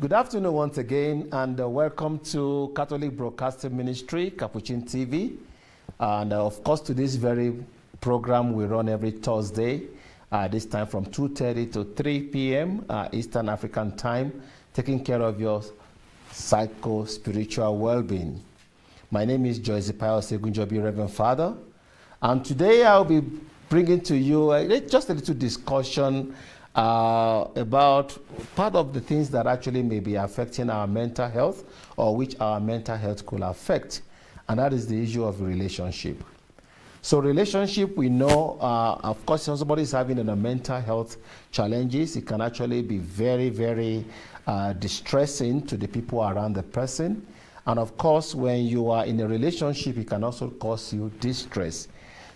Good afternoon once again, and welcome to Catholic Broadcasting Ministry, Capuchin TV. And of course, to this very program we run every Thursday, this time from 2:30 to 3 p.m. Eastern African time, taking care of your psycho-spiritual well-being. My name is Joyce Pius Egunjobi, Reverend Father, and today I'll be bringing to you just a little discussion about part of the things that actually may be affecting our mental health, or which our mental health could affect, and that is the issue of relationship. So relationship, we know, of course, if somebody is having a mental health challenges, it can actually be very, very distressing to the people around the person. And of course, when you are in a relationship, it can also cause you distress.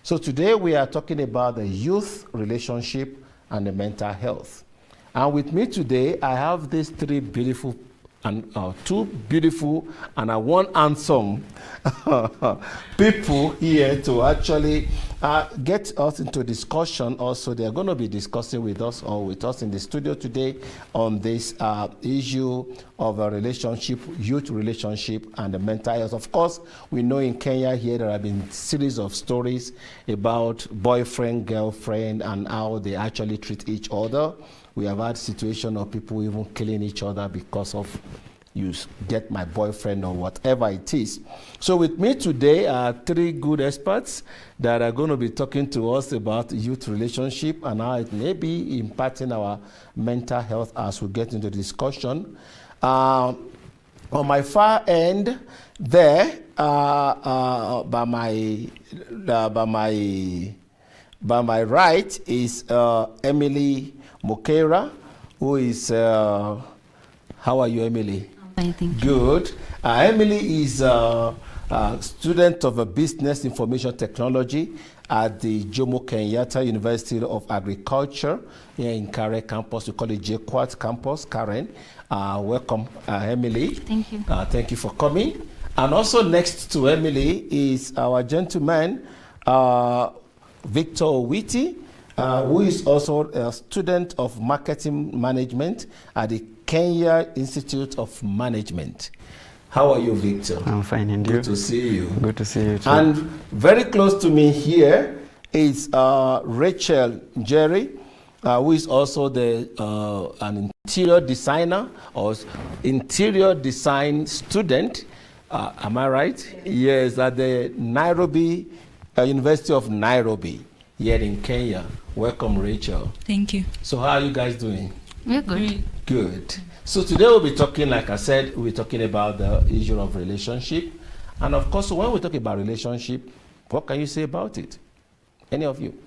So today we are talking about the youth relationship and the mental health. And with me today, I have these three beautiful and two beautiful and one handsome people here to actually get us into discussion. Also, they are going to be discussing with us in the studio today on this issue of a relationship, youth relationship, and the mental health. Of course, we know in Kenya here there have been series of stories about boyfriend, girlfriend, and how they actually treat each other. We have had situation of people even killing each other because of you get my boyfriend or whatever it is. So with me today are three good experts that are going to be talking to us about youth relationship and how it may be impacting our mental health as we get into the discussion. On my far end there, by my right is Emily Mokera, who is, how are you, Emily? Fine, thank you. Good. Emily is a student of Business Information Technology at the Jomo Kenyatta University of Agriculture here in Karen campus. We call it JKUAT campus. Karen, welcome, Emily. Thank you. Thank you for coming. And also next to Emily is our gentleman, Victor Owiti, who is also a student of marketing management at the Kenya Institute of Management. How are you, Victor? I'm fine, and you? Good to see you. Good to see you too. And very close to me here is Rachel Jerry, who is also an interior designer or interior design student. Am I right? Yes, at the Nairobi, University of Nairobi, here in Kenya. Welcome, Rachel. Thank you. So how are you guys doing? We're good. Good. So today we'll be talking, like I said, we'll be talking about the issue of relationship. And of course, when we talk about relationship, what can you say about it? Any of you?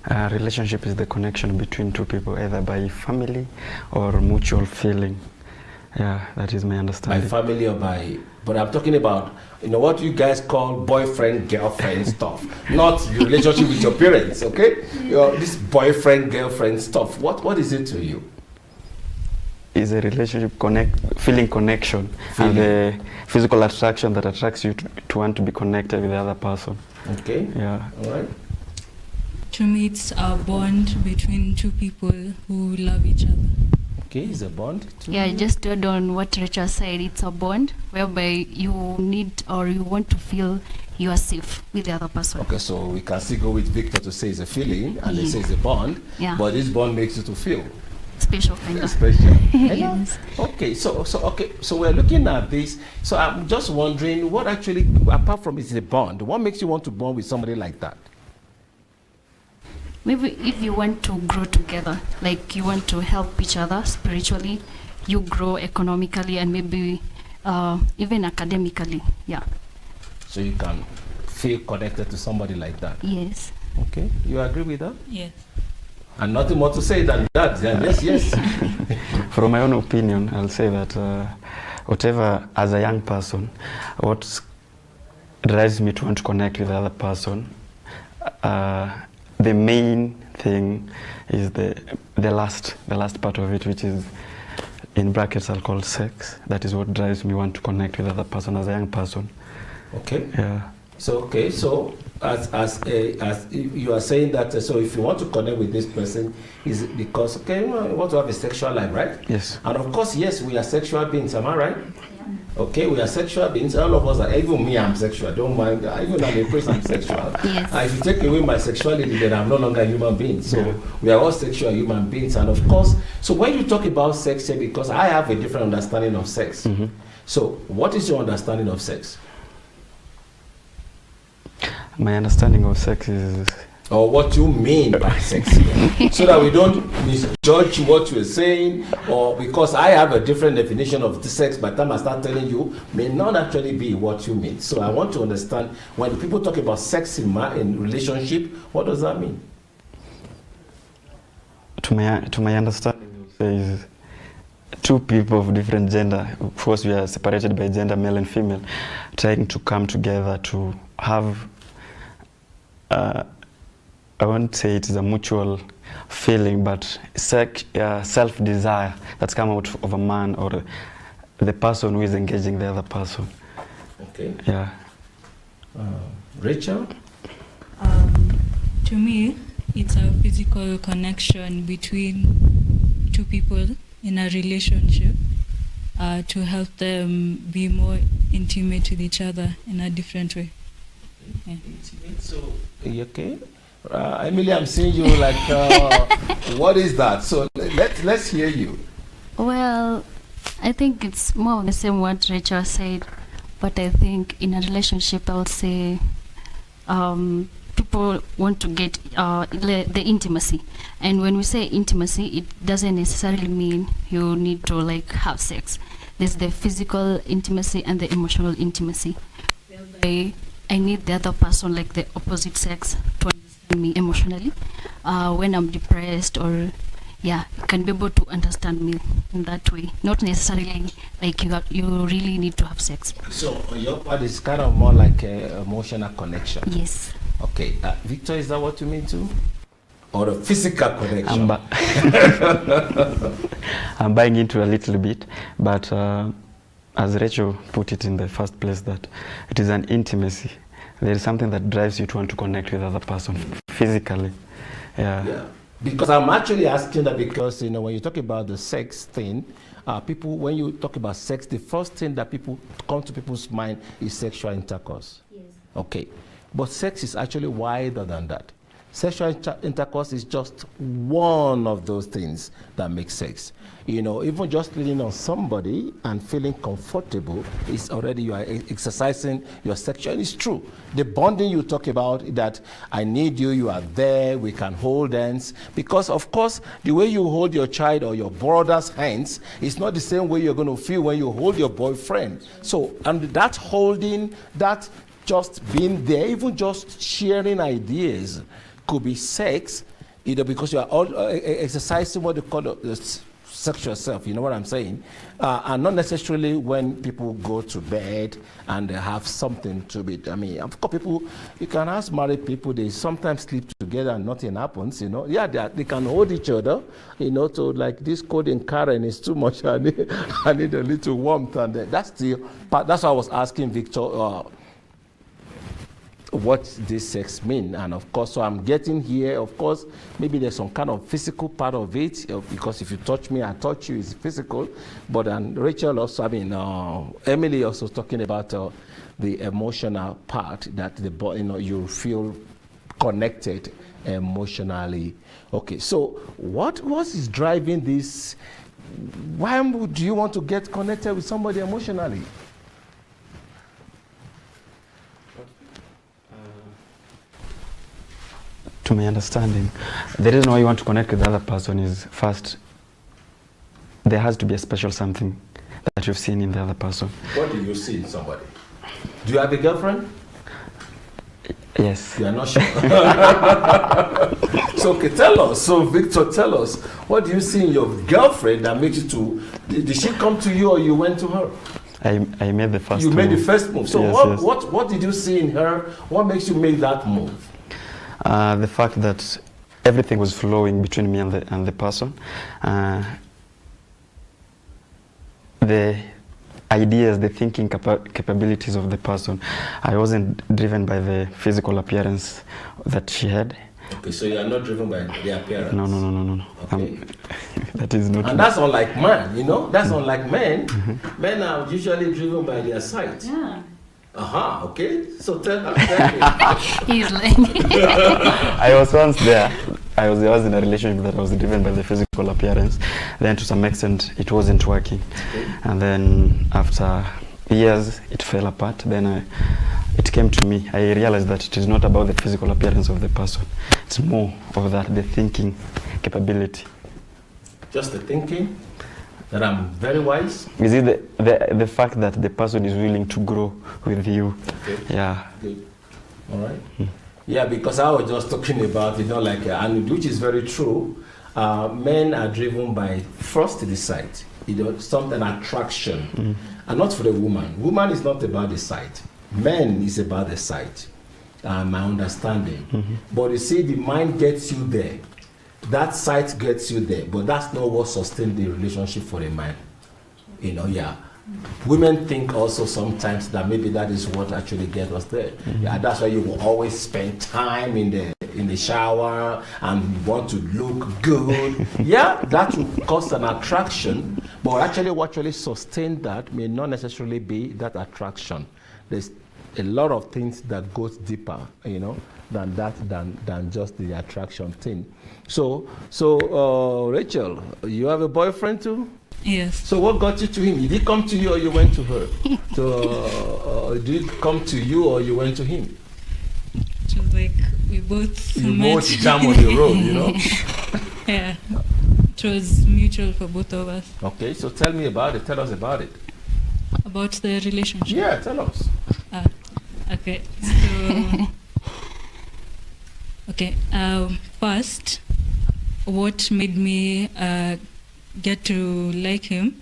Relationship is the connection between two people, either by family or mutual feeling. Yeah, that is my understanding. By family or by, but I'm talking about, what you guys call boyfriend, girlfriend stuff, not the relationship with your parents, okay? This boyfriend, girlfriend stuff, what is it to you? Is a relationship feeling connection, and the physical attraction that attracts you to want to be connected with the other person. Okay. Yeah. All right. To me, it's a bond between two people who love each other. Okay, it's a bond. Yeah, just to add on what Rachel said, it's a bond whereby you need or you want to feel you are safe with the other person. Okay, so we can still go with Victor to say it's a feeling, and they say it's a bond. Yeah. But this bond makes you to feel Special kind of. special. Yes. Okay, so we're looking at this. So I'm just wondering, what actually, apart from it's a bond, what makes you want to bond with somebody like that? Maybe if you want to grow together, like you want to help each other spiritually, you grow economically and maybe even academically. Yeah. So you can feel connected to somebody like that. Yes. Okay, you agree with that? Yes. And nothing more to say than that. Then yes. From my own opinion, I'll say that whatever, as a young person, what drives me to want to connect with the other person, the main thing is the last part of it, which is in brackets I'll call sex. That is what drives me want to connect with the other person as a young person. Okay. Yeah. So okay, so as you are saying that, so if you want to connect with this person, is it because okay, you want to have a sexual life, right? Yes. And of course, yes, we are sexual beings. Am I right? Okay, we are sexual beings. All of us are. Even me, I'm sexual. Don't mind. Even I'm a priest, I'm sexual. Yes. If you take away my sexuality, then I'm no longer a human being. So we are all sexual human beings. And of course, so when you talk about sex here, because I have a different understanding of sex. So what is your understanding of sex? My understanding of sex is, or what you mean by sex here, so that we don't misjudge what you're saying, or because I have a different definition of the sex, by the time I start telling you, may not actually be what you mean. So I want to understand, when people talk about sex in relationship, what does that mean? to my understanding, is two people of different gender. Of course, we are separated by gender, male and female, trying to come together to have. I won't say it is a mutual feeling, but self-desire that's come out of a man or the person who is engaging the other person. Okay. Yeah. Rachel? To me, it's a physical connection between two people in a relationship to help them be more intimate with each other in a different way. Yeah. Intimate, so, are you okay? Emily, I'm seeing you like, what is that? So let's hear you. Well, I think it's more of the same what Rachel said, but I think in a relationship, I would say people want to get the intimacy. And when we say intimacy, it doesn't necessarily mean you need to like have sex. There's the physical intimacy and the emotional intimacy. I need the other person, like the opposite sex, to understand me emotionally. When I'm depressed, or you can be able to understand me in that way. Not necessarily like you really need to have sex. So your part is kind of more like an emotional connection. Yes. Okay, Victor, is that what you mean too? Or a physical connection? I'm buying into a little bit, but as Rachel put it in the first place, that it is an intimacy. There is something that drives you to want to connect with other person physically. Yeah. Because I'm actually asking that because, when you talk about the sex thing, people, when you talk about sex, the first thing that people come to people's mind is sexual intercourse. Yes. Okay. But sex is actually wider than that. Sexual intercourse is just one of those things that make sex. Even just leaning on somebody and feeling comfortable is already, you are exercising your sexual. It's true. The bonding you talk about, that I need you, you are there, we can hold hands. Because, of course, the way you hold your child or your brother's hands is not the same way you're going to feel when you hold your boyfriend. So, and that holding, that just being there, even just sharing ideas, could be sex, either because you are all exercising what they call the sexual self, you know what I'm saying? And not necessarily when people go to bed and they have something to be. I mean, of course, people, you can ask married people, they sometimes sleep together and nothing happens, Yeah, they can hold each other, so like this code in Karen is too much, I need a little warmth. And that's the part, that's why I was asking Victor, what this sex mean. And of course, so I'm getting here, of course, maybe there's some kind of physical part of it, because if you touch me, I touch you, it's physical. But Rachel also, Emily also talking about the emotional part, that you feel connected emotionally. Okay, so what is driving this? Why do you want to get connected with somebody emotionally? To my understanding, the reason why you want to connect with the other person is, first, there has to be a special something that you've seen in the other person. What do you see in somebody? Do you have a girlfriend? Yes. You are not sure. So, okay, tell us. So, Victor, tell us, what do you see in your girlfriend that makes you to? Did she come to you or you went to her? I made the first move. You made the first move. So, yes, what did you see in her? What makes you make that move? The fact that everything was flowing between me and the person. ideas, the thinking capabilities of the person. I wasn't driven by the physical appearance that she had. Okay, so you are not driven by the appearance? No. Okay. That is not. And that's unlike man, you know? That's unlike men. Men are usually driven by their sight. Yeah. Okay. So tell me. He's like, I was once there. I was in a relationship that I was driven by the physical appearance. Then to some extent it wasn't working. Okay. And then after years it fell apart. Then it came to me. I realized that it is not about the physical appearance of the person. It's more of that, the thinking capability. Just the thinking that I'm very wise? Is it the fact that the person is willing to grow with you? Okay. Yeah. Good. All right. Yeah, because I was just talking about, and which is very true. Men are driven by first the sight, something attraction, and not for the woman. Woman is not about the sight. Men is about the sight. My understanding. But you see, the mind gets you there. That sight gets you there, but that's not what sustains the relationship for a man. Women think also sometimes that maybe that is what actually gets us there. Yeah, that's why you will always spend time in the shower and want to look good. Yeah, that will cause an attraction, but actually what really sustains that may not necessarily be that attraction. There's a lot of things that goes deeper, than just the attraction thing. So Rachel, you have a boyfriend too? Yes. So what got you to him? Did he come to you or you went to her? Did he come to you or you went to him? It was like we both You met. both jam on the road, Yeah. It was mutual for both of us. Okay, so tell me about it. Tell us about it. About the relationship. Yeah, tell us. Okay. So okay. First, what made me get to like him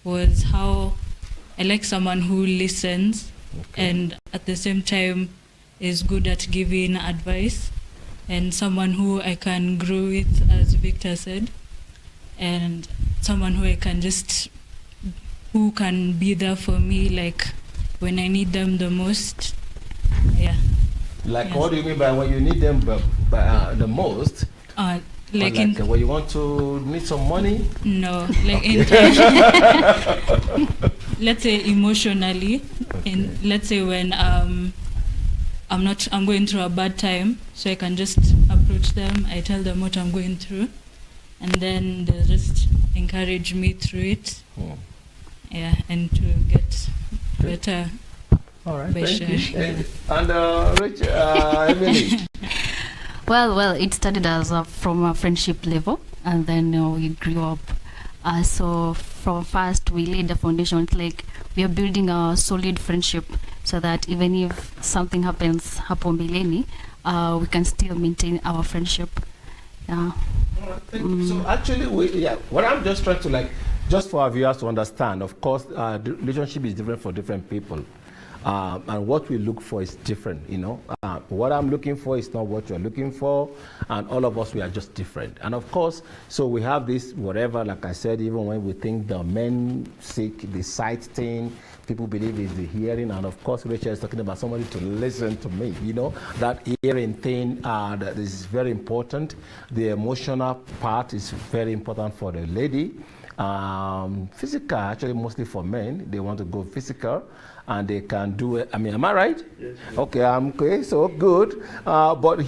was how I like someone who listens and at the same time is good at giving advice, and someone who I can grow with, as Victor said, and someone who who can be there for me, like when I need them the most. Yeah. Like, Yes. what do you mean by when you need them the most? Like when you want to need some money? No, like let's say emotionally, and let's say when I'm going through a bad time, so I can just approach them, I tell them what I'm going through, and then they just encourage me through it. Yeah, and to get better. All right, by thank you. sharing. And Rachel, Emily? well, it started as from a friendship level, and then we grew up. So from first we laid the foundation. It's like we are building a solid friendship, so that even if something happens hapo mbeleni, we can still maintain our friendship. Yeah. Thank you. So actually, what I'm just trying to just for our viewers to understand, of course, the relationship is different for different people. And what we look for is different, What I'm looking for is not what you're looking for, and all of us, we are just different. And of course, so we have this, whatever, like I said, even when we think the men seek the sight thing, people believe it's the hearing, and of course, Rachel is talking about somebody to listen to me, that hearing thing that is very important. The emotional part is very important for the lady. Physical, actually, mostly for men, they want to go physical, and they can do it. I mean, am I right? Yes. Okay, okay, so good. But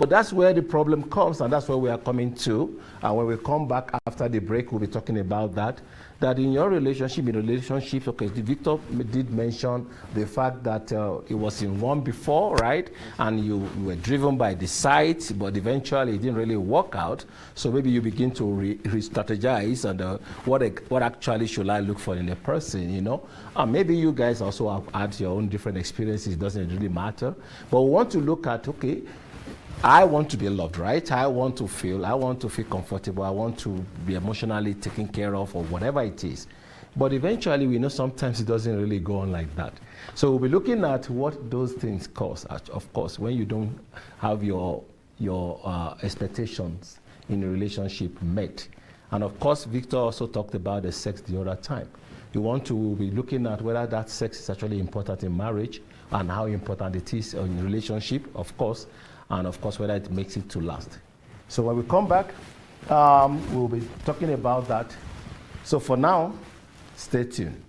that's where the problem comes, and that's where we are coming to. And when we come back after the break, we'll be talking about that. That in your relationships, okay, Victor did mention the fact that it was in one before, right? And you were driven by the sight, but eventually it didn't really work out. So maybe you begin to re-strategize and what actually should I look for in a person, Maybe you guys also have had your own different experiences. It doesn't really matter. But we want to look at, okay, I want to be loved, right? I want to feel comfortable. I want to be emotionally taken care of, or whatever it is. But eventually, we know sometimes it doesn't really go on like that. So we'll be looking at what those things cause. Of course, when you don't have your expectations in a relationship met. And of course, Victor also talked about the sex the other time. we want to be looking at whether that sex is actually important in marriage and how important it is in relationship, of course, and of course whether it makes it to last. So when we come back, we'll be talking about that. So for now, stay tuned.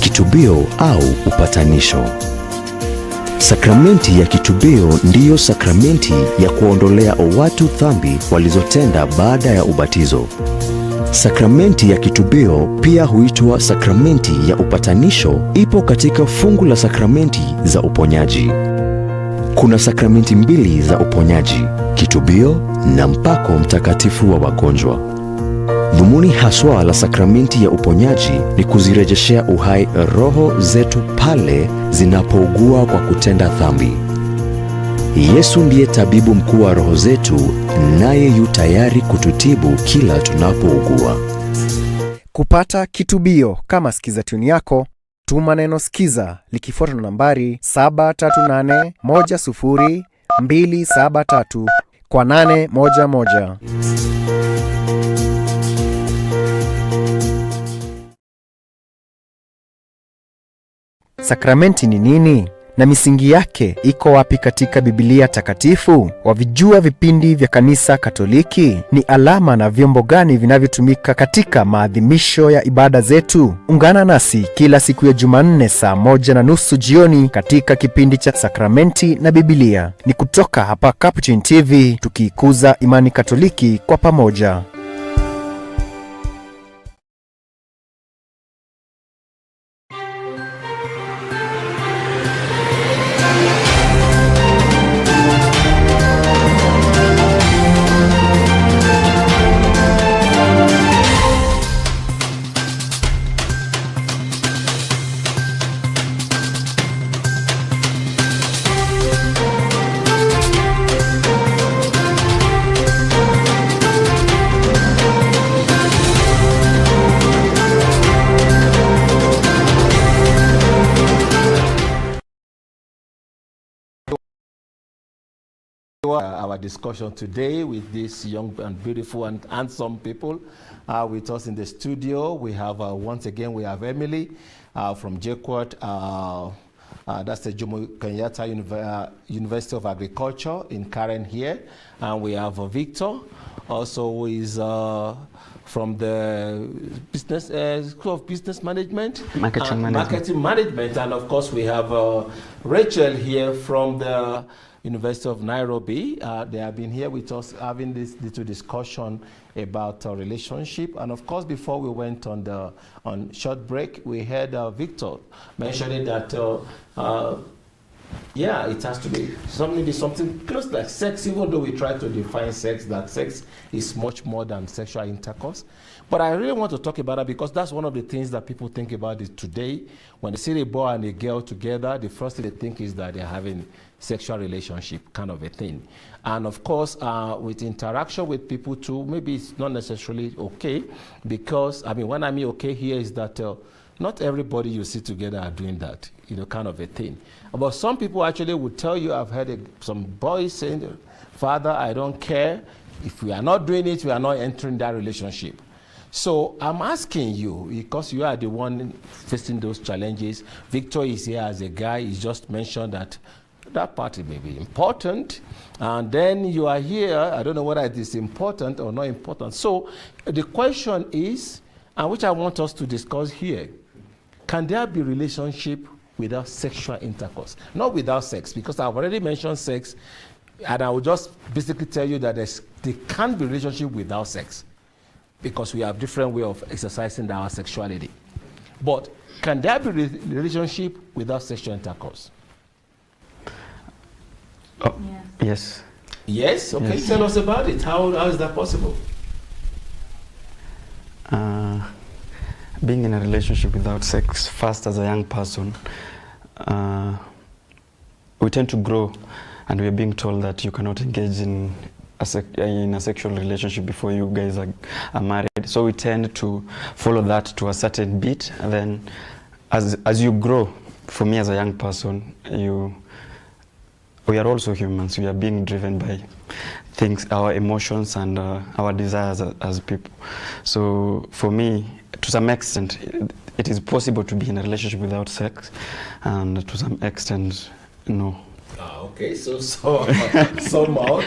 Kitubio au upatanisho. Sakramenti ya kitubio ndiyo sakramenti ya kuondolea watu dhambi walizotenda baada ya ubatizo. Sakramenti ya kitubio pia huitwa sakramenti ya upatanisho, ipo katika fungu la sakramenti za uponyaji. Kuna sakramenti mbili za uponyaji, kitubio na mpako mtakatifu wa wagonjwa. Dhumuni haswa la sakramenti ya uponyaji ni kuzirejeshea uhai roho zetu pale zinapougua kwa kutenda dhambi. Yesu ndiye tabibu mkuu wa roho zetu, naye yu tayari kututibu kila tunapougua. Kupata kitubio kama skiza tuni yako, tuma neno skiza likifuatwa na nambari 738100273 kwa 811. Sakramenti ni nini na misingi yake iko wapi katika Biblia takatifu? Wavijua vipindi vya Kanisa Katoliki? Ni alama na vyombo gani vinavyotumika katika maadhimisho ya ibada zetu? Ungana nasi kila siku ya Jumanne saa 1:30 jioni katika kipindi cha Sakramenti na Biblia. Ni kutoka hapa Capuchin TV, tukiikuza imani Katoliki kwa pamoja. Our discussion today with these young and beautiful and handsome people with us in the studio. We have once again we have Emily from JKUAT, that's the Jomo Kenyatta University of Agriculture in Karen here, and we have Victor also, who is from the business School of Business Management, Marketing Management, and of course we have Rachel here from the University of Nairobi. They have been here with us having this little discussion about our relationship. And of course, before we went on short break, we heard Victor mentioning that yeah, it has to be something close like sex, even though we try to define sex, that sex is much more than sexual intercourse. But I really want to talk about that because that's one of the things that people think about it today. When they see a boy and a girl together, the first thing they think is that they're having sexual relationship kind of a thing. And of course, with interaction with people too, maybe it's not necessarily okay, because, I mean, when I mean okay here is that not everybody you see together are doing that, you know, kind of a thing. But some people actually would tell you, I've heard some boys saying, Father, I don't care. If we are not doing it, we are not entering that relationship. So I'm asking you, because you are the one facing those challenges. Victor is here as a guy. He just mentioned that part may be important. And then you are here. I don't know whether it is important or not important. So the question is, and which I want us to discuss here, can there be relationship without sexual intercourse? Not without sex, because I've already mentioned sex, and I will just basically tell you that there can be relationship without sex, because we have different way of exercising our sexuality. But can there be relationship without sexual intercourse? Oh, yeah. Yes. Yes? Okay, yes. Tell us about it. How is that possible? Being in a relationship without sex, first as a young person, we tend to grow, and we are being told that you cannot engage in a sexual relationship before you guys are married. So we tend to follow that to a certain bit, and then as you grow, for me as a young person, we are also humans. We are being driven by things, our emotions and our desires as people. So for me, to some extent, it is possible to be in a relationship without sex, and to some extent, no. Okay, so out.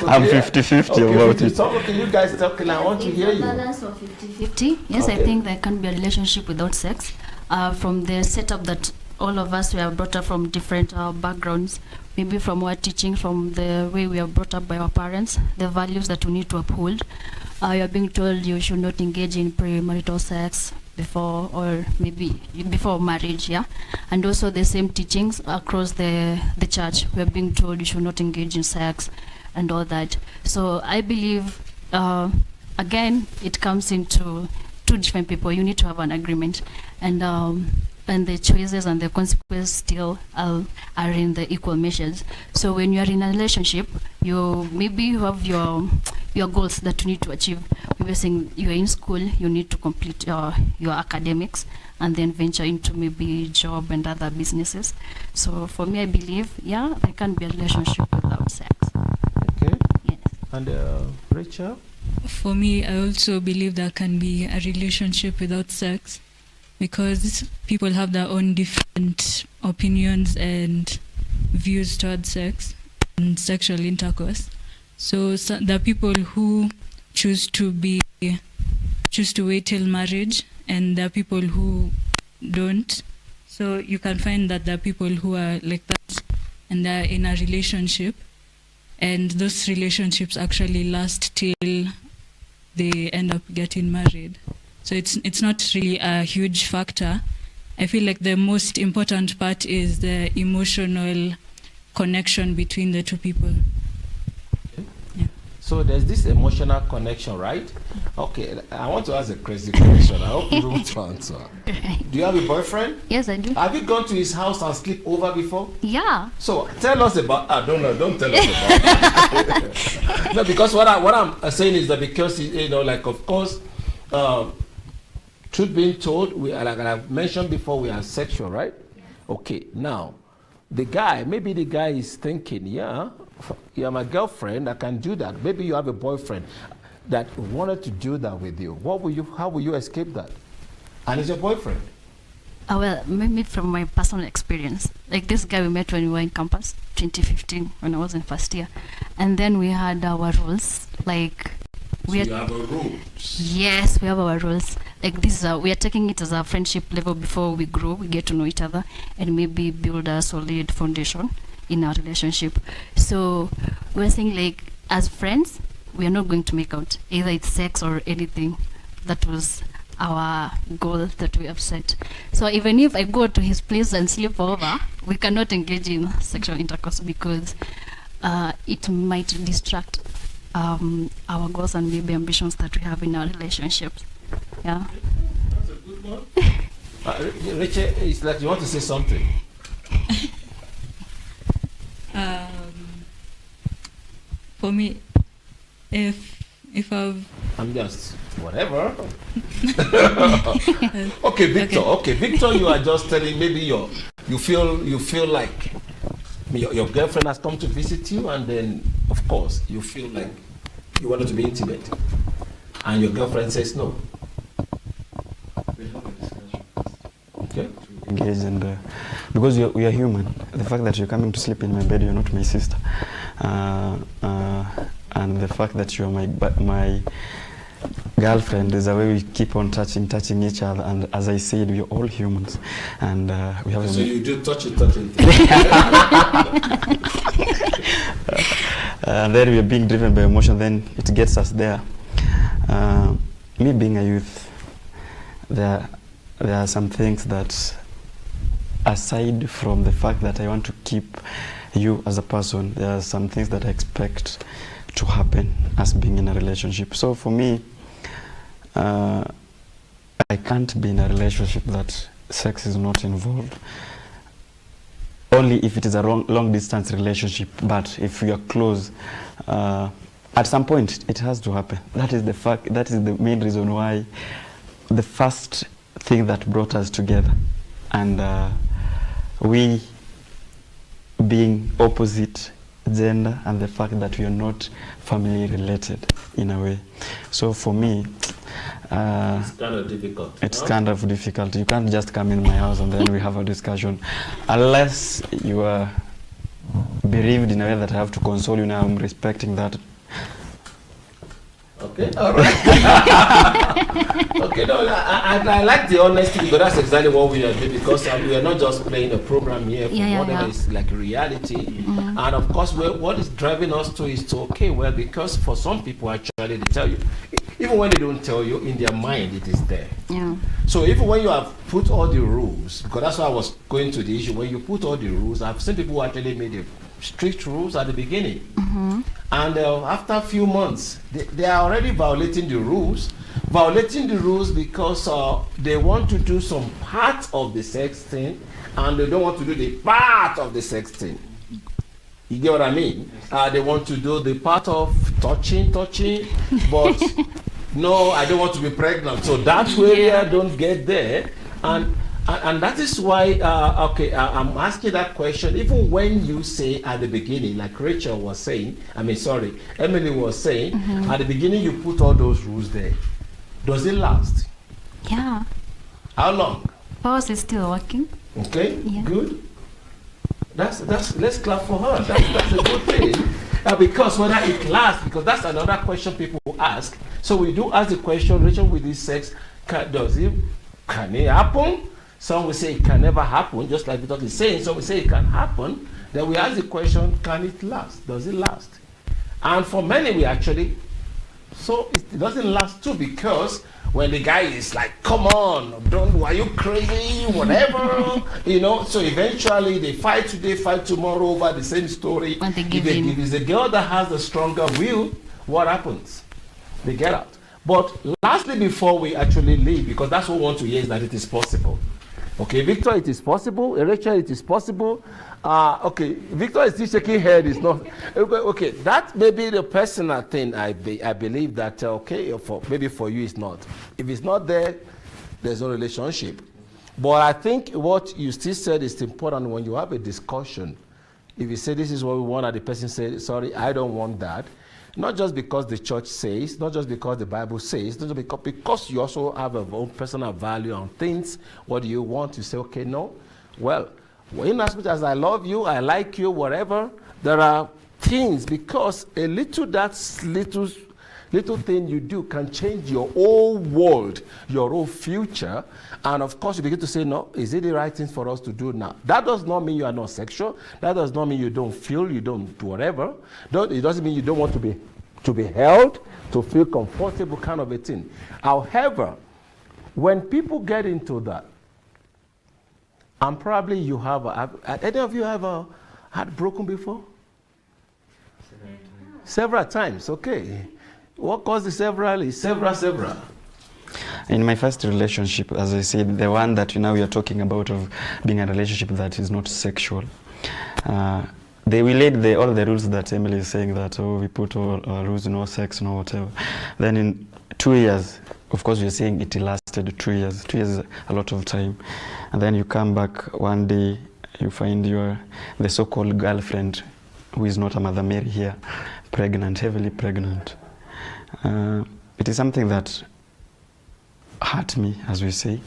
I'm 50-50 okay, about it. So, okay, you guys talking, I want to hear you. Balance of 50-50. Yes, Okay. I think there can be a relationship without sex. From the setup that all of us, we are brought up from different backgrounds, maybe from our teaching, from the way we are brought up by our parents, the values that we need to uphold. You are being told you should not engage in premarital sex before, or maybe before marriage, yeah. And also the same teachings across the church. We are being told you should not engage in sex and all that. So I believe, again, it comes into two different people. You need to have an agreement, and the choices and the consequences still are in the equal measures. So when you are in a relationship, you have your goals that you need to achieve. We were saying you're in school, you need to complete your academics and then venture into maybe job and other businesses. So for me, I believe, yeah, there can be a relationship without sex. Okay. Yes. And Rachel? For me, I also believe there can be a relationship without sex, because people have their own different opinions and views towards sex and sexual intercourse. So there are people who choose to wait till marriage, and there are people who don't. So you can find that there are people who are like that, and they're in a relationship, and those relationships actually last till they end up getting married. So it's not really a huge factor. I feel like the most important part is the emotional connection between the two people. Yeah. So there's this emotional connection, right? Okay, I want to ask a crazy question. I hope you don't answer. Do you have a boyfriend? Yes, I do. Have you gone to his house and sleep over before? Yeah. So tell us about. Don't tell us about. It. No, because what I'm saying is that because like of course, truth being told, we like I've mentioned before, we are sexual, right? Okay, now maybe the guy is thinking, yeah, you're my girlfriend, I can do that. Maybe you have a boyfriend that wanted to do that with you. How will you escape that? And it's your boyfriend. Well, maybe from my personal experience. Like this guy we met when we were in campus, 2015, when I was in first year. And then we had our rules, like... So you have a rule? Yes, we have our rules. Like this, we are taking it as a friendship level before we grow, we get to know each other, and maybe build a solid foundation in our relationship. So we're saying, like, as friends, we are not going to make out. Either it's sex or anything. That was our goal that we have set. So even if I go to his place and sleep over, we cannot engage in sexual intercourse because it might distract our goals and maybe ambitions that we have in our relationships. Yeah. That's a good one. Rachel, it's like you want to say something. For me, if I'm just whatever. Okay, Victor. Okay, Victor, you are just telling maybe you feel like your girlfriend has come to visit you, and then of course you feel like you wanted to be intimate, and your girlfriend says no. Okay. Engage and because we are human. The fact that you're coming to sleep in my bed, you're not my sister, and the fact that you're my girlfriend is a way we keep on touching each other. And as I said, we are all humans, and we have. So you do touching. And then we are being driven by emotion. Then it gets us there. Me being a youth, there are some things that, aside from the fact that I want to keep you as a person, there are some things that I expect to happen as being in a relationship. So for me, I can't be in a relationship that sex is not involved. Only if it is a long distance relationship, but if we are close, at some point it has to happen. That is the fact, that is the main reason why the first thing that brought us together, and we being opposite gender, and the fact that we are not family related in a way. So for me, it's kind of difficult. It's kind of difficult. You can't just come in my house and then we have a discussion, unless you are bereaved in a way that I have to console you. Now I'm respecting that. Okay, all right. Okay, no, I like the honesty, because that's exactly what we are doing, because we are not just playing a program here for whatever is like reality. And of course, what is driving us to is to, okay, well, because for some people actually, they tell you, even when they don't tell you, in their mind it is there. Yeah. So even when you have put all the rules, because that's why I was going to the issue, when you put all the rules, I've seen people who actually made the strict rules at the beginning. And after a few months, they are already violating the rules. Violating the rules because they want to do some part of the sex thing, and they don't want to do the part of the sex thing. You get what I mean? They want to do the part of touching, but no, I don't want to be pregnant. So that way I don't get there. And that is why, I'm asking that question, even when you say at the beginning, like Rachel was saying, Emily was saying, at the beginning you put all those rules there. Does it last? Yeah. How long? Ours is still working. Okay, Yeah. good. Let's clap for her. That's a good thing. Because whether it lasts, because that's another question people ask. So we do ask the question, Rachel, with this sex, can it happen? Some will say it can never happen, just like Victor is saying. Some will say it can happen. Then we ask the question, can it last? Does it last? And for many, we actually, so it doesn't last too, because when the guy is like, come on, are you crazy, whatever, so eventually they fight today, fight tomorrow over the same story. When they give If it's the girl that has the stronger will, what happens? They get out. But lastly, before we actually leave, because that's what we want to hear, is that it is possible. Okay, Victor, it is possible. Rachel, it is possible. Okay, Victor is still shaking head. It's not. Okay, that may be the personal thing. I believe that, maybe for you it's not. If it's not there, there's no relationship. But I think what you still said is important when you have a discussion. If you say this is what we want, and the person says, sorry, I don't want that. Not just because the church says, not just because the Bible says, not just because you also have a own personal value on things. What do you want? You say, okay, no. Well, in as much as I love you, I like you, whatever, there are things, because little thing you do can change your whole world, your whole future. And of course, you begin to say, no, is it the right thing for us to do now? That does not mean you are not sexual. That does not mean you don't feel, you don't do whatever. It doesn't mean you don't want to be held, to feel comfortable, kind of a thing. However, when people get into that, and probably you have, any of you ever had broken before? Several times, okay. What caused the several is several. In my first relationship, as I said, the one that we are talking about, of being a relationship that is not sexual, we laid all the rules that Emily is saying, that we put all rules, no sex, no whatever. Then in 2 years, of course, you're saying it lasted 2 years. 2 years is a lot of time. And then you come back one day, you find the so-called girlfriend, who is not a Mother Mary here, pregnant, heavily pregnant. It is something that hurt me, as we say,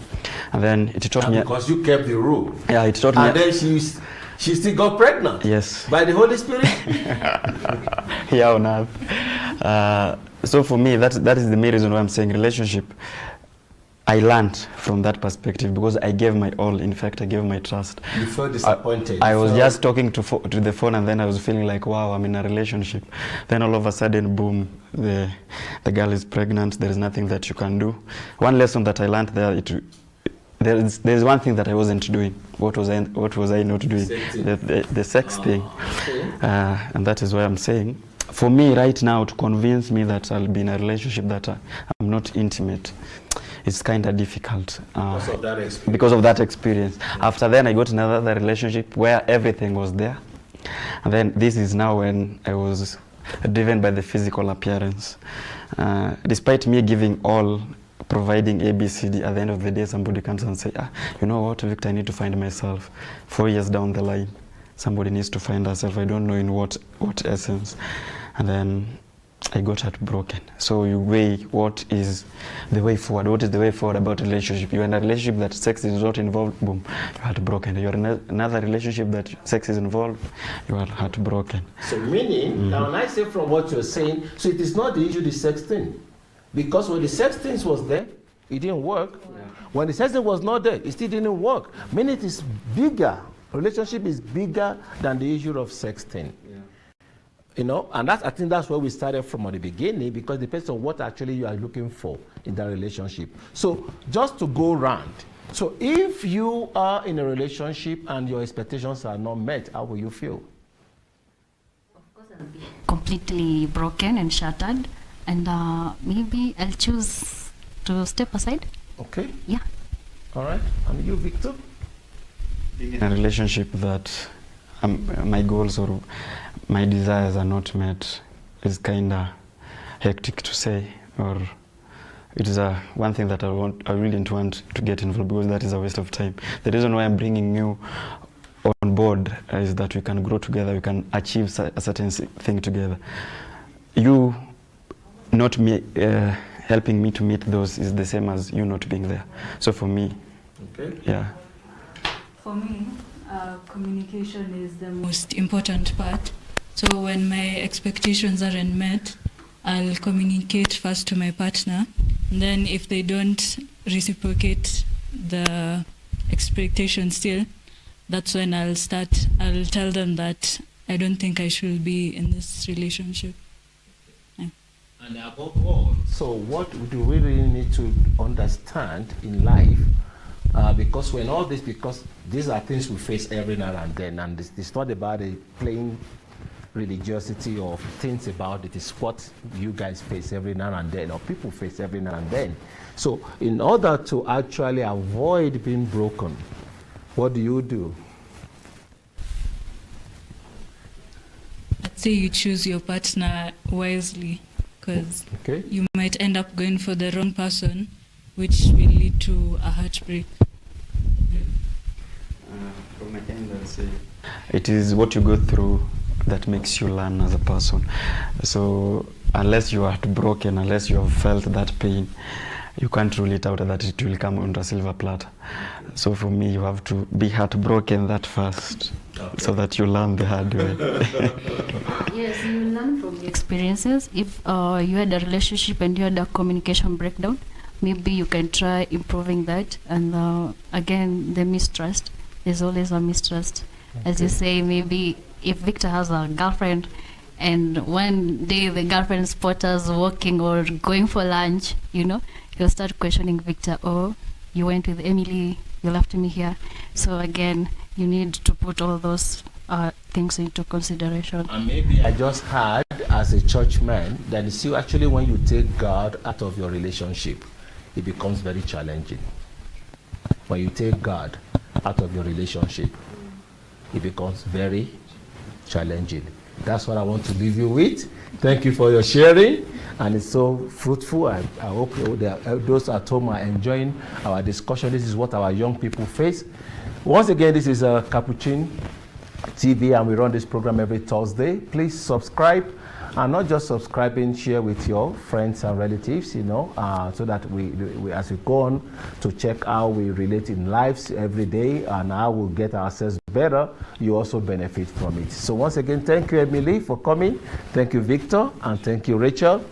and then it taught me. Because you kept the rule. Yeah, it taught me. And then she still got pregnant. Yes. By the Holy Spirit. Here on earth. So for me, that is the main reason why I'm saying relationship. I learned from that perspective, because I gave my all. In fact, I gave my trust. You felt disappointed. I was just talking to the phone, and then I was feeling like, wow, I'm in a relationship. Then all of a sudden, boom, the girl is pregnant. There is nothing that you can do. One lesson that I learned there is one thing that I wasn't doing. What was I not doing? The sex thing. Okay. And that is why I'm saying, for me right now, to convince me that I'll be in a relationship that I'm not intimate, it's kind of difficult Because of that experience. because of that experience. After then, I got another relationship where everything was there. And then this is now when I was driven by the physical appearance. Despite me giving all, providing ABCD, at the end of the day, somebody comes and say, you know what, Victor, I need to find myself. 4 years down the line, somebody needs to find herself. I don't know in what essence. And then I got heartbroken. So you weigh what is the way forward. What is the way forward about a relationship? You're in a relationship that sex is not involved, boom, you're heartbroken. You're in another relationship that sex is involved, you are heartbroken. So meaning, now when I say from what you're saying, so it is not the issue, the sex thing. Because when the sex thing was there, it didn't work. Yeah. When the sex thing was not there, it still didn't work. Meaning it is bigger. Relationship is bigger than the issue of sex thing. Yeah. You know, and I think that's where we started from at the beginning, because it depends on what actually you are looking for in that relationship. So just to go round, so if you are in a relationship and your expectations are not met, how will you feel? Of course, I'll be completely broken and shattered, and maybe I'll choose to step aside. Okay. Yeah. All right. And you, Victor? In a relationship that my goals or my desires are not met is kind of hectic to say, or it is one thing that I really don't want to get involved, because that is a waste of time. The reason why I'm bringing you on board is that we can grow together, we can achieve a certain thing together. You not me helping me to meet those is the same as you not being there. So for me, okay. Yeah. For me, communication is the most important part. So when my expectations aren't met, I'll communicate first to my partner. And then if they don't reciprocate the expectation still, that's when I'll tell them that I don't think I should be in this relationship. Yeah. And above all, so what do we really need to understand in life? Because when all this, because these are things we face every now and then, and it's not about a plain religiosity or things about it. It's what you guys face every now and then, or people face every now and then. So in order to actually avoid being broken, what do? I'd say you choose your partner wisely, because you might end up going for the wrong person, which will lead to a heartbreak. From my end, I'll say it is what you go through that makes you learn as a person. So unless you are heartbroken, unless you have felt that pain, you can't rule it out that it will come on a silver platter. So for me, you have to be heartbroken that first, so that you learn the hard way. Yes, you learn from the experiences. If you had a relationship and you had a communication breakdown, maybe you can try improving that. And again, the mistrust. There's always a mistrust. Okay. As you say, maybe if Victor has a girlfriend and one day the girlfriend spots us walking or going for lunch, he'll start questioning Victor. Oh, you went with Emily, you left me here. So again, you need to put all those things into consideration. And maybe I just heard as a church man that you see, actually when you take God out of your relationship, it becomes very challenging. When you take God out of your relationship, it becomes very challenging. That's what I want to leave you with. Thank you for your sharing, and it's so fruitful. I hope those at home are enjoying our discussion. This is what our young people face. Once again, this is Capuchin TV, and we run this program every Thursday. Please subscribe, and not just subscribing, share with your friends and relatives, so that we as we go on to check how we relate in lives every day and how we get ourselves better, you also benefit from it. So once again, thank you, Emily, for coming. Thank you, Victor, and thank you, Rachel.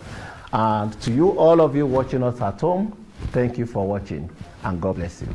And to you, all of you watching us at home, thank you for watching, and God bless you.